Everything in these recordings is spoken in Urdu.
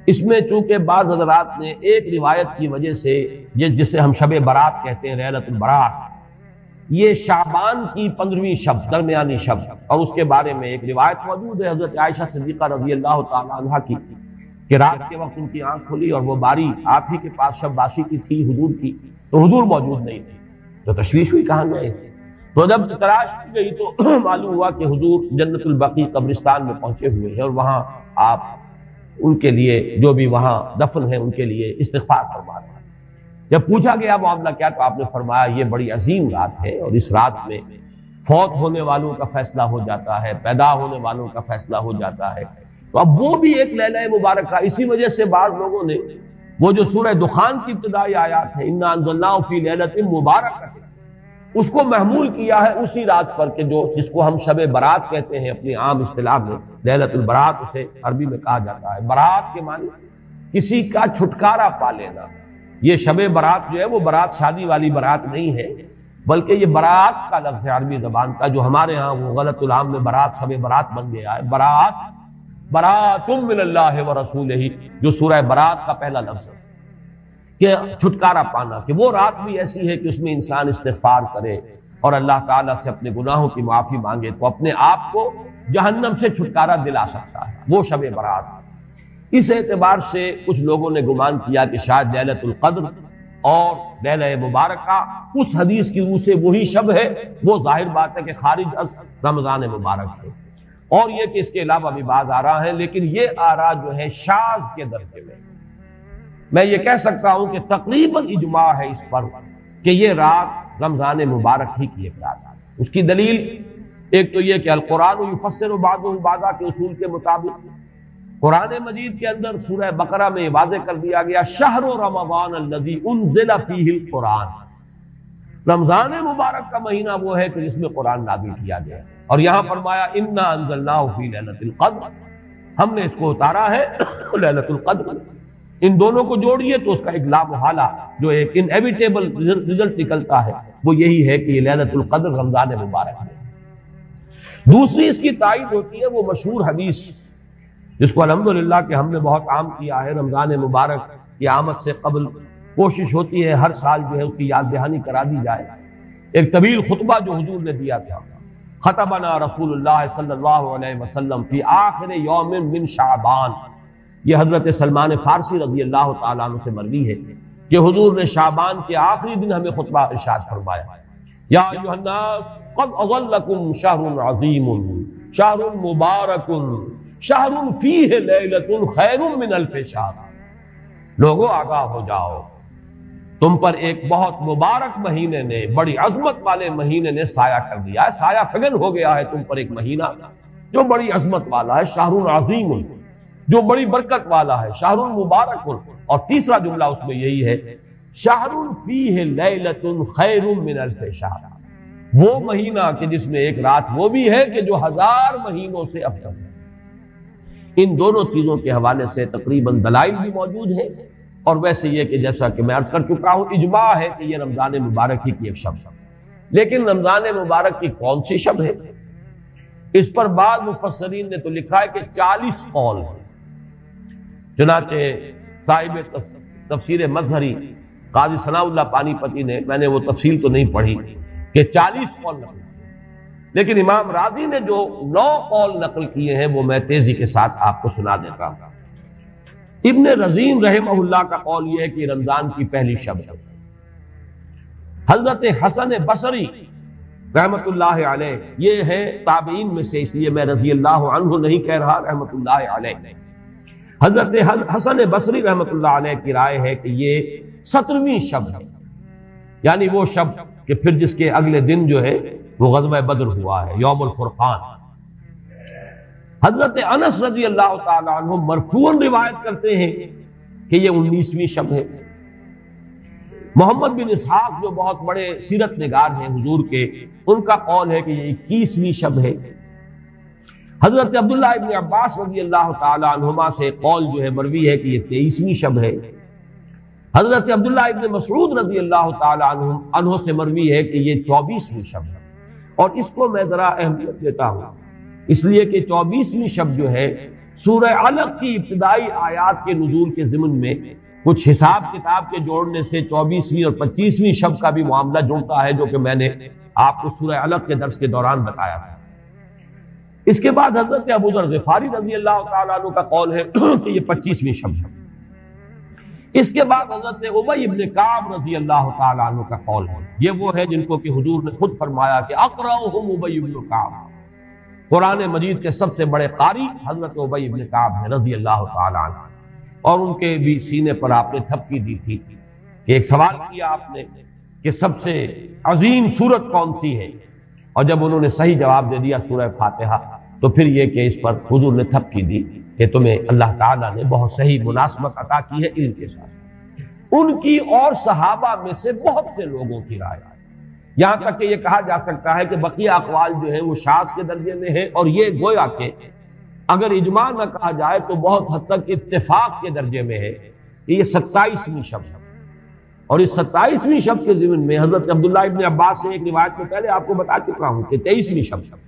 اس میں چونکہ بعض حضرات نے ایک روایت کی وجہ سے جسے ہم شب برات کہتے ہیں، لیلۃ البرات، یہ شعبان کی 15ویں شب، درمیانی شب، اور اس کے بارے میں ایک روایت موجود ہے حضرت عائشہ صدیقہ رضی اللہ تعالی عنہا کی کہ رات کے وقت ان کی آنکھ کھلی اور وہ باری آپ ہی کے پاس شب باشی کی تھی، حضور کی، تو حضور موجود نہیں تھے، تو تشویش ہوئی کہاں گئے، تو جب تلاش کی گئی تو معلوم ہوا کہ حضور جنت البقیع قبرستان میں پہنچے ہوئے ہیں، اور وہاں آپ ان کے لیے جو بھی وہاں دفن ہیں ان کے لیے استغفار فرما رہے ہیں۔ جب پوچھا گیا معاملہ کیا، تو آپ نے فرمایا یہ بڑی عظیم رات ہے، اور اس رات میں فوت ہونے والوں کا فیصلہ ہو جاتا ہے، پیدا ہونے والوں کا فیصلہ ہو جاتا ہے، تو اب وہ بھی ایک لیلہ مبارکہ۔ اسی وجہ سے بعض لوگوں نے وہ جو سورہ دخان کی ابتدائی آیات ہے انا انزلناہ فی لیلۃ مبارکۃ، اس کو محمول کیا ہے اسی رات پر کہ جس کو ہم شب برات کہتے ہیں اپنی عام اصطلاح میں، لیلۃ البرات اسے عربی میں کہا جاتا ہے۔ برات کے معنی کسی کا چھٹکارا پا لینا۔ یہ شب برات جو ہے وہ برات شادی والی برات نہیں ہے، بلکہ یہ برات کا لفظ ہے عربی زبان کا، جو ہمارے ہاں وہ غلط العام میں برات شب برات بن گیا ہے۔ برات، برات من اللہ ورسولہ، جو سورہ برات کا پہلا لفظ ہے کہ چھٹکارا پانا، کہ وہ رات بھی ایسی ہے کہ اس میں انسان استغفار کرے اور اللہ تعالیٰ سے اپنے گناہوں کی معافی مانگے تو اپنے آپ کو جہنم سے چھٹکارا دلا سکتا ہے، وہ شب برات۔ اس اعتبار سے کچھ لوگوں نے گمان کیا کہ شاید لیلۃ القدر اور لیلہ مبارکہ اس حدیث کی روح سے وہی شب ہے، وہ ظاہر بات ہے کہ خارج از رمضان مبارک ہے، اور یہ کہ اس کے علاوہ بھی بعض آراء ہیں، لیکن یہ آراء جو ہے شاذ کے درجے میں یہ کہہ سکتا ہوں کہ تقریباً اجماع ہے اس پر کہ یہ رات رمضان مبارک ہی کی ایک رات ہے۔ اس کی دلیل ایک تو یہ کہ القرآن یفسر بعضہ بعضا کے اصول کے مطابق قرآن مجید کے اندر سورہ بقرہ میں واضح کر دیا گیا شہر رمضان الذی انزل فیہ القرآن، رمضان مبارک کا مہینہ وہ ہے کہ جس میں قرآن نازل کیا گیا، اور یہاں فرمایا انا انزلناہ فی لیلۃ القدر، ہم نے اس کو اتارا ہے لیلۃ القدر۔ ان دونوں کو جوڑیے تو اس کا ایک لا محالہ جو ایک انیویٹیبل رزلٹ نکلتا ہے وہ یہی ہے کہ یہ لیلۃ القدر رمضان مبارک ہے۔ دوسری اس کی تائید ہوتی ہے وہ مشہور حدیث جس کو الحمدللہ کہ ہم نے بہت عام کیا ہے، رمضان مبارک کی آمد سے قبل کوشش ہوتی ہے ہر سال جو ہے اس کی یاد دہانی کرا دی جائے۔ ایک طویل خطبہ جو حضور نے دیا تھا، خطبنا رسول اللہ صلی اللہ علیہ وسلم فی آخر یوم من شعبان، یہ حضرت سلمان فارسی رضی اللہ تعالیٰ عنہ سے مروی ہے کہ حضور نے شعبان کے آخری دن ہمیں خطبہ ارشاد فرمایا، یا ایھا الناس قد اظلکم شہر عظیم شہر مبارک شہر فیہ لیلۃ خیر من الف شہر، لوگوں آگاہ ہو جاؤ، تم پر ایک بہت مبارک مہینے نے، بڑی عظمت والے مہینے نے سایہ کر دیا ہے، سایہ فگن ہو گیا ہے تم پر ایک مہینہ جو بڑی عظمت والا ہے، شہر عظیم جو بڑی برکت والا ہے، شہر مبارک، اور تیسرا جملہ اس میں یہی ہے شہر فیہ لیلۃ خیر من الف شہر، وہ مہینہ کہ جس میں ایک رات وہ بھی ہے کہ جو 1000 مہینوں سے افضل ہے۔ ان دونوں چیزوں کے حوالے سے تقریباً دلائل بھی موجود ہیں، اور ویسے یہ کہ جیسا کہ میں عرض کر چکا ہوں اجماع ہے کہ یہ رمضان مبارک ہی کی ایک شب ہے، لیکن رمضان مبارک کی کون سی شب ہے اس پر بعض مفسرین نے تو لکھا ہے کہ 40 قول ہیں۔ چنانچہ صاحب تفسیر مظہری قاضی ثناء اللہ پانی پتی نے، میں نے وہ تفصیل تو نہیں پڑھی، کہ 40 قول نقل کیے، لیکن امام راضی نے جو 9 قول نقل کیے ہیں وہ میں تیزی کے ساتھ آپ کو سنا دیتا ہوں۔ ابن رزین رحمہ اللہ کا قول یہ ہے کہ رمضان کی پہلی شب ہے۔ حضرت حسن بصری رحمۃ اللہ علیہ یہ ہے تابعین میں سے، اس لیے میں رضی اللہ عنہ نہیں کہہ رہا، رحمۃ اللہ علیہ، حضرت حسن بصری رحمۃ اللہ علیہ کی رائے ہے کہ یہ 17ویں شب ہے، یعنی وہ شب کہ پھر جس کے اگلے دن جو ہے وہ غزوہ بدر ہوا ہے، یوم الفرقان۔ حضرت انس رضی اللہ تعالی عنہ مرفوعاً روایت کرتے ہیں کہ یہ 19ویں شب ہے۔ محمد بن اسحاق جو بہت بڑے سیرت نگار ہیں حضور کے، ان کا قول ہے کہ یہ 21ویں شب ہے۔ حضرت عبداللہ ابن عباس رضی اللہ تعالی عنہما سے قول جو ہے مروی ہے کہ یہ 23ویں شب ہے۔ حضرت عبداللہ ابن مسعود رضی اللہ تعالی عنہ سے مروی ہے کہ یہ 24ویں شب ہے، اور اس کو میں ذرا اہمیت دیتا ہوں اس لیے کہ 24ویں شب جو ہے سورہ علق کی ابتدائی آیات کے نزول کے ضمن میں کچھ حساب کتاب کے جوڑنے سے 24ویں اور 25ویں شب کا بھی معاملہ جڑتا ہے، جو کہ میں نے آپ کو سورہ علق کے درس کے دوران بتایا تھا۔ اس کے بعد حضرت ابو ذر غفاری رضی اللہ تعالیٰ عنہ کا قول ہے کہ یہ 25ویں شب ہے۔ اس کے بعد حضرت ابی ابن کعب رضی اللہ تعالیٰ عنہ کا قول ہے، یہ وہ ہے جن کو کہ حضور نے خود فرمایا کہ اقرأہم ابی ابن کعب، قرآن مجید کے سب سے بڑے قاری حضرت ابی ابن کعب ہیں رضی اللہ تعالیٰ عنہ، اور ان کے بھی سینے پر آپ نے تھپکی دی تھی کہ ایک سوال کیا آپ نے کہ سب سے عظیم سورت کون سی ہے، اور جب انہوں نے صحیح جواب دے دیا سورہ فاتحہ، تو پھر یہ کہ اس پر حضور نے تھپکی دی کہ تمہیں اللہ تعالیٰ نے بہت صحیح مناسبت عطا کی ہے علم کے ساتھ۔ ان کی اور صحابہ میں سے بہت سے لوگوں کی رائے، یہاں تک کہ یہ کہا جا سکتا ہے کہ بقیہ اقوال جو ہیں وہ شاذ کے درجے میں ہیں، اور یہ گویا کہ اگر اجماع نہ کہا جائے تو بہت حد تک اتفاق کے درجے میں ہے کہ یہ 27ویں شب ہے۔ اور اس 27ویں شب کے ضمن میں حضرت عبداللہ ابن عباس سے ایک روایت میں پہلے آپ کو بتا چکا ہوں کہ 23ویں شب ہے،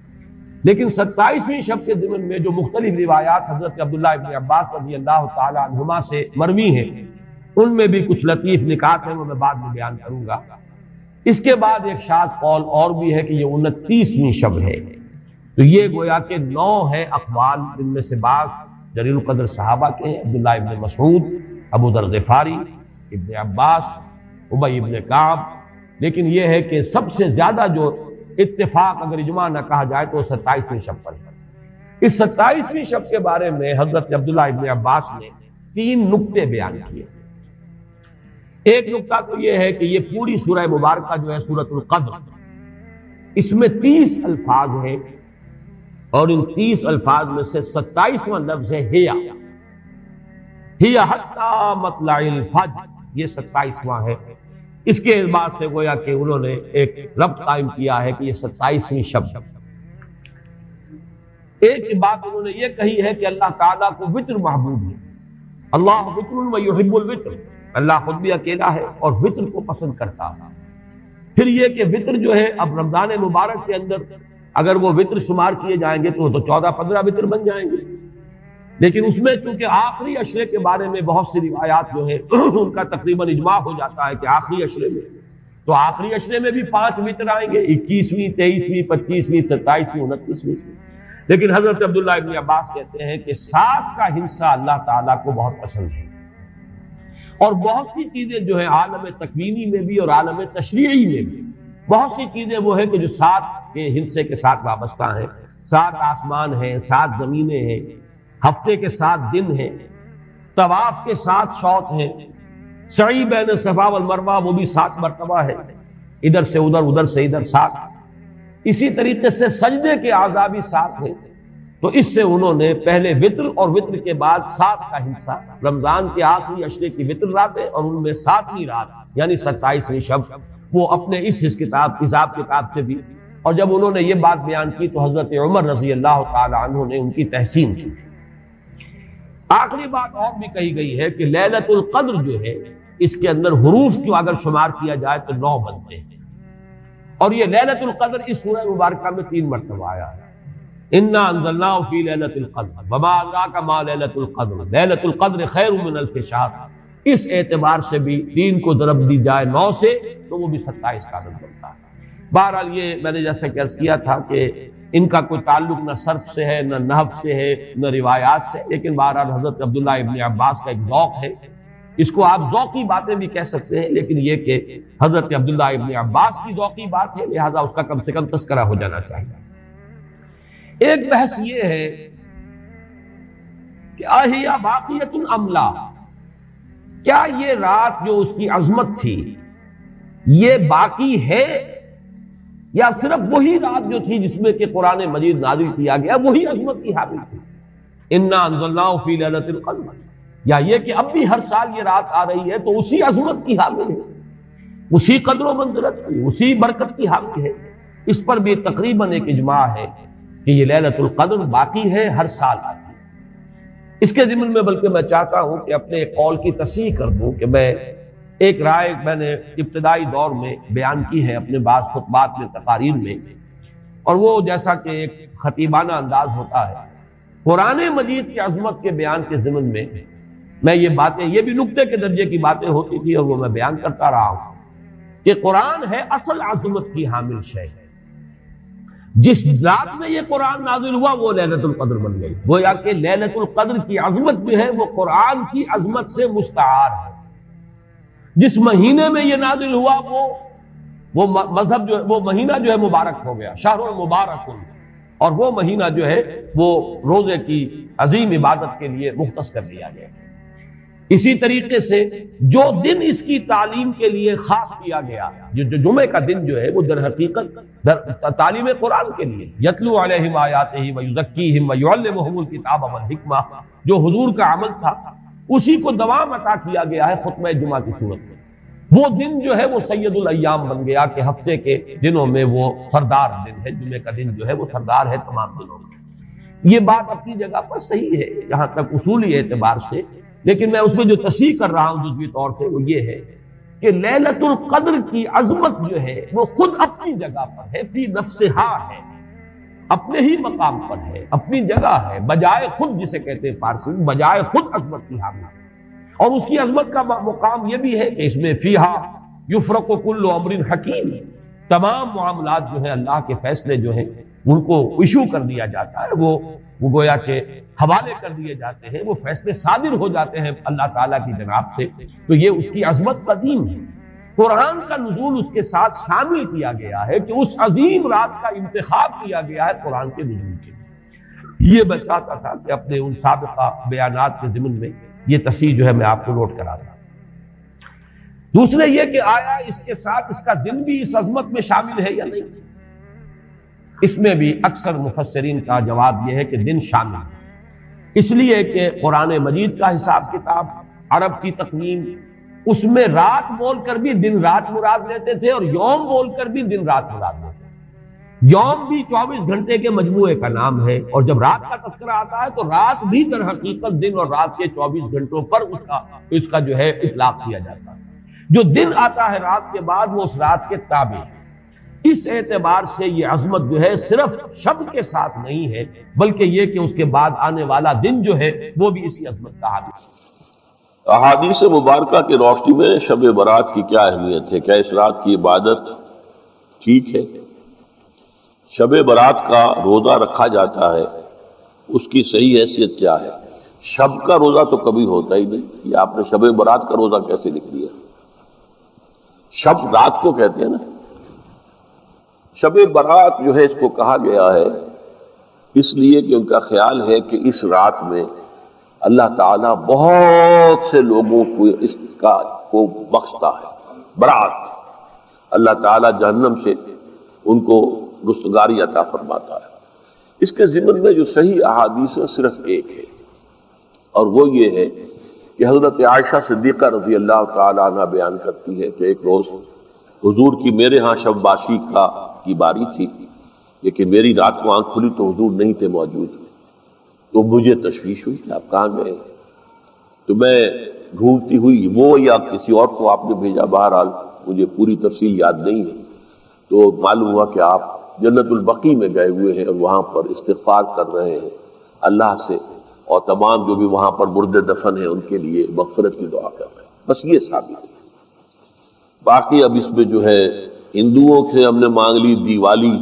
لیکن 27ویں شب کے ضمن میں جو مختلف روایات حضرت عبداللہ ابن عباس رضی اللہ تعالی عنہما سے مروی ہیں، ان میں بھی کچھ لطیف نکات ہیں، وہ میں بعد میں بیان کروں گا۔ اس کے بعد ایک شاذ قول اور بھی ہے کہ یہ 29ویں شب ہے۔ تو یہ گویا کہ 9 ہے اقوال، جن میں سے بعض جلیل القدر صحابہ کے ہیں، عبداللہ ابن مسعود، ابو ذر غفاری، ابن عباس، ابی ابن کعب، لیکن یہ ہے کہ سب سے زیادہ جو اتفاق اگر اجماع نہ کہا جائے تو 27ویں شب پر ہے۔ اس 27ویں شب کے بارے میں حضرت عبداللہ ابن عباس نے 3 نکتے بیان کیے۔ ایک نکتہ تو یہ ہے کہ یہ پوری سورہ مبارکہ جو ہے سورۃ القدر، اس میں 30 الفاظ ہیں، اور ان 30 الفاظ میں سے 27واں لفظ ہے ہی حتی مطلع الفجر، یہ 27واں ہے۔ اس کے اعتبار سے گویا کہ انہوں نے ایک ربط قائم کیا ہے کہ یہ 27ویں شب ہے۔ ایک بات انہوں نے یہ کہی ہے کہ اللہ تعالیٰ کو وطر محبوب ہے، اللہ وطر و یحب الوطر، اللہ خود بھی اکیلا ہے اور وطر کو پسند کرتا ہے۔ پھر یہ کہ وطر جو ہے اب رمضان مبارک کے اندر اگر وہ وطر شمار کیے جائیں گے تو 14-15 وطر بن جائیں گے، لیکن اس میں چونکہ آخری عشرے کے بارے میں بہت سی روایات جو ہیں ان کا تقریباً اجماع ہو جاتا ہے کہ آخری عشرے میں، تو آخری عشرے میں بھی 5 وطر آئیں گے، 21ویں، 23ویں، 25ویں، 27ویں، 29ویں۔ لیکن حضرت عبداللہ ابن عباس کہتے ہیں کہ 7 کا حصہ اللہ تعالیٰ کو بہت پسند ہے، اور بہت سی چیزیں جو ہیں عالم تکوینی میں بھی اور عالم تشریعی میں بھی بہت سی چیزیں وہ ہیں کہ جو 7 کے حصے کے ساتھ وابستہ ہیں۔ 7 آسمان ہیں، 7 زمینیں ہیں، ہفتے کے 7 دن ہیں، طواف کے 7 شوط ہیں، سعی بین صفا والمروہ وہ بھی 7 مرتبہ ہے، ادھر سے ادھر، ادھر سے ادھر 7۔ اسی طریقے سے سجدے کے اعضاء بھی 7 ہیں، تو اس سے انہوں نے پہلے وطر اور وطر کے بعد 7 کا حصہ رمضان کے آخری عشرے کی وطر راتیں اور ان میں 7ویں رات یعنی 27ویں شب وہ اپنے اس حساب کتاب سے بھی، اور جب انہوں نے یہ بات بیان کی تو حضرت عمر رضی اللہ تعالی عنہ نے ان کی تحسین کی۔ آخری بات اور بھی کہی گئی ہے کہ لیلۃ القدر جو ہے اس کے اندر حروف کو اگر شمار کیا جائے تو 9 بنتے ہیں، اور یہ لیلۃ القدر اس سورہ مبارکہ میں 3 مرتبہ آیا ہے۔ انا انزلناہ فی لیلۃ القدر وما ادراک ما لیلۃ القدر لیلۃ القدر خیر من الف شہر۔ اس اعتبار سے بھی 3 کو ضرب دی جائے 9 سے تو وہ بھی 27 کا عدد بنتا ہے۔ بہرحال یہ میں نے جیسے کہ عرض کیا تھا کہ ان کا کوئی تعلق نہ صرف سے ہے، نہ نحو سے ہے، نہ روایات سے، لیکن بہرحال حضرت عبداللہ ابن عباس کا ایک ذوق ہے، اس کو آپ ذوقی باتیں بھی کہہ سکتے ہیں، لیکن یہ کہ حضرت عبداللہ ابن عباس کی ذوقی بات ہے، لہذا اس کا کم سے کم تذکرہ ہو جانا چاہیے۔ ایک بحث یہ ہے کہ اہیا باقیۃ ام لا، کیا یہ رات جو اس کی عظمت تھی یہ باقی ہے یا صرف وہی رات جو تھی جس میں کہ قرآن مجید نازل کیا گیا وہی عظمت کی حامل تھی؟ انا انزلناہ فی لیلۃ القدر، یا یہ کہ اب بھی ہر سال یہ رات آ رہی ہے تو اسی عظمت کی حامل ہے، اسی قدر و منزلت کی، اسی برکت کی حامل ہے؟ اس پر بھی تقریباً ایک اجماع ہے کہ یہ لیلۃ القدر باقی ہے، ہر سال آتی ہے۔ اس کے ضمن میں بلکہ میں چاہتا ہوں کہ اپنے قول کی تصحیح کر دوں کہ میں ایک رائے میں نے ابتدائی دور میں بیان کی ہے اپنے بعض خطبات میں، تقاریر میں، اور وہ جیسا کہ ایک خطیبانہ انداز ہوتا ہے قرآن مجید کی عظمت کے بیان کے ضمن میں میں یہ باتیں، یہ بھی نقطے کے درجے کی باتیں ہوتی تھی اور وہ میں بیان کرتا رہا ہوں کہ قرآن ہے اصل عظمت کی حامل شے۔ جس رات میں یہ قرآن نازل ہوا وہ لیلۃ القدر بن گئی، گویا کہ لیلۃ القدر کی عظمت جو ہے وہ قرآن کی عظمت سے مستعار ہے۔ جس مہینے میں یہ نازل ہوا وہ مذہب جو ہے، وہ مہینہ جو ہے مبارک ہو گیا، شہر مبارک، اور وہ مہینہ جو ہے وہ روزے کی عظیم عبادت کے لیے مختص کر دیا گیا۔ اسی طریقے سے جو دن اس کی تعلیم کے لیے خاص کیا گیا، جو جمعے کا دن جو ہے وہ در حقیقت تعلیم قرآن کے لیے، یتلو علیہم آیاتہ ویزکیہم ویعلمہم الکتاب والحکمہ، جو حضور کا عمل تھا اسی کو دوام عطا کیا گیا ہے خطبہ جمعہ کی صورت میں۔ وہ دن جو ہے وہ سید الایام بن گیا کہ ہفتے کے دنوں میں وہ سردار دن ہے، جمعے کا دن جو ہے وہ سردار ہے تمام دنوں میں۔ یہ بات اپنی جگہ پر صحیح ہے جہاں تک اصولی اعتبار سے، لیکن میں اس میں جو تصحیح کر رہا ہوں جزوی طور سے وہ یہ ہے کہ لیلۃ القدر کی عظمت جو ہے وہ خود اپنی جگہ پر ہے، فی نفسہا ہے، اپنے ہی مقام پر ہے، اپنی جگہ ہے، بجائے خود، جسے کہتے ہیں فارسی میں بجائے خود عظمت کی حامل۔ اور اس کی عظمت کا مقام یہ بھی ہے کہ اس میں فیہا یفرق کل امر حکیم، تمام معاملات جو ہیں اللہ کے فیصلے جو ہیں ان کو ایشو کر دیا جاتا ہے، وہ گویا کہ حوالے کر دیے جاتے ہیں، وہ فیصلے صادر ہو جاتے ہیں اللہ تعالیٰ کی جناب سے۔ تو یہ اس کی عظمت قدیم ہے۔ قرآن کا نزول اس کے ساتھ شامل کیا گیا ہے کہ اس عظیم رات کا انتخاب کیا گیا ہے قرآن کے نزول کے لیے۔ یہ میں چاہتا تھا کہ اپنے ان سابقہ بیانات کے ضمن میں یہ تصحیح جو ہے میں آپ کو نوٹ کرا دوں۔ دوسرے یہ کہ آیا اس کے ساتھ اس کا دن بھی اس عظمت میں شامل ہے یا نہیں؟ اس میں بھی اکثر مفسرین کا جواب یہ ہے کہ دن شامل ہے، اس لیے کہ قرآن مجید کا حساب کتاب، عرب کی تقویم، اس میں رات بول کر بھی دن رات مراد لیتے تھے اور یوم بول کر بھی دن رات مراد لیتے تھے۔ یوم بھی 24 گھنٹے کے مجموعے کا نام ہے، اور جب رات کا تذکرہ آتا ہے تو رات بھی در حقیقت دن اور رات کے 24 گھنٹوں پر اس کا جو ہے اطلاق کیا جاتا ہے۔ جو دن آتا ہے رات کے بعد وہ اس رات کے تابع ہے۔ اس اعتبار سے یہ عظمت جو ہے صرف شب کے ساتھ نہیں ہے، بلکہ یہ کہ اس کے بعد آنے والا دن جو ہے وہ بھی اسی عظمت کا حامل ہے۔ احادیث مبارکہ کی روشنی میں شب برات کی کیا اہمیت ہے؟ کیا اس رات کی عبادت ٹھیک ہے؟ شب برات کا روزہ رکھا جاتا ہے، اس کی صحیح حیثیت کیا ہے؟ شب کا روزہ تو کبھی ہوتا ہی نہیں، یہ آپ نے شب برات کا روزہ کیسے لکھ دیا؟ شب رات کو کہتے ہیں نا۔ شب برات جو ہے اس کو کہا گیا ہے اس لیے کہ ان کا خیال ہے کہ اس رات میں اللہ تعالیٰ بہت سے لوگوں کو بخشتا ہے۔ برات، اللہ تعالیٰ جہنم سے ان کو رستگاری عطا فرماتا ہے۔ اس کے ضمن میں جو صحیح احادیث ہے صرف ایک ہے، اور وہ یہ ہے کہ حضرت عائشہ صدیقہ رضی اللہ تعالیٰ عنہ بیان کرتی ہے کہ ایک روز حضور کی میرے ہاں شب باشی کی باری تھی، لیکن میری رات کو آنکھ کھلی تو حضور نہیں تھے موجود، تو مجھے تشویش ہوئی کہ آپ کہاں گئے؟ تو میں ڈھونڈتی ہوئی وہ یا کسی اور کو آپ نے بھیجا، بہرحال مجھے پوری تفصیل یاد نہیں ہے، تو معلوم ہوا کہ آپ جنت البقیع میں گئے ہوئے ہیں اور وہاں پر استغفار کر رہے ہیں اللہ سے، اور تمام جو بھی وہاں پر مردے دفن ہیں ان کے لیے مغفرت کی دعا کر رہے ہیں۔ بس یہ ثابت ہے۔ باقی اب اس میں جو ہے ہندوؤں سے ہم نے مانگ لی دیوالی،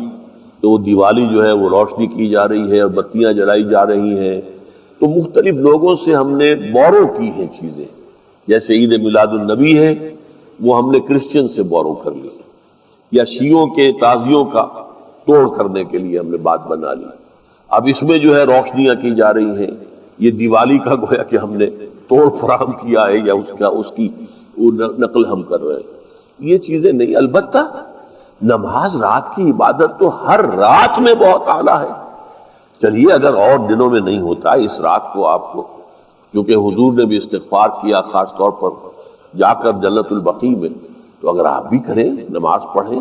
تو وہ دیوالی جو ہے وہ روشنی کی جا رہی ہے اور بتیاں جلائی جا رہی ہیں، تو مختلف لوگوں سے ہم نے بورو کی ہیں چیزیں، جیسے عید میلاد النبی ہے وہ ہم نے کرسچن سے بورو کر لی، یا شیعوں کے تعزیوں کا توڑ کرنے کے لیے ہم نے بات بنا لی۔ اب اس میں جو ہے روشنیاں کی جا رہی ہیں، یہ دیوالی کا گویا کہ ہم نے توڑ فراہم کیا ہے یا اس کی نقل ہم کر رہے ہیں، یہ چیزیں نہیں۔ البتہ نماز رات کی عبادت تو ہر رات میں بہت اعلیٰ ہے۔ چلیے اگر اور دنوں میں نہیں ہوتا، اس رات کو آپ کو، کیونکہ حضور نے بھی استغفار کیا خاص طور پر جا کر جنت البقیع میں، تو اگر آپ بھی کریں، نماز پڑھیں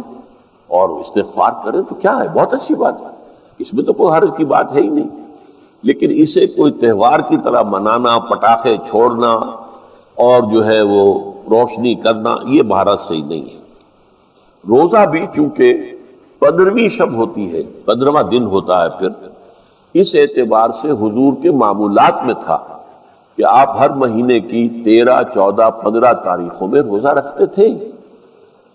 اور استغفار کریں تو کیا ہے، بہت اچھی بات ہے، اس میں تو کوئی حرج کی بات ہے ہی نہیں۔ لیکن اسے کوئی تہوار کی طرح منانا، پٹاخے چھوڑنا اور جو ہے وہ روشنی کرنا، یہ بھارت صحیح نہیں ہے۔ روزہ بھی چونکہ 15ویں شب ہوتی ہے، 15واں دن ہوتا ہے، پھر اس اعتبار سے حضور کے معمولات میں تھا کہ آپ ہر مہینے کی 13, 14, 15 تاریخوں میں روزہ رکھتے تھے.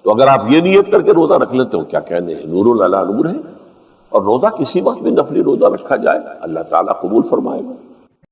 تو اگر آپ یہ نیت کر کے روزہ رکھ لیتے ہو کیا کہنے ہیں، نور علی نور ہے. اور روزہ کسی وقت بھی نفلی روزہ رکھا جائے اللہ تعالیٰ قبول فرمائے گا.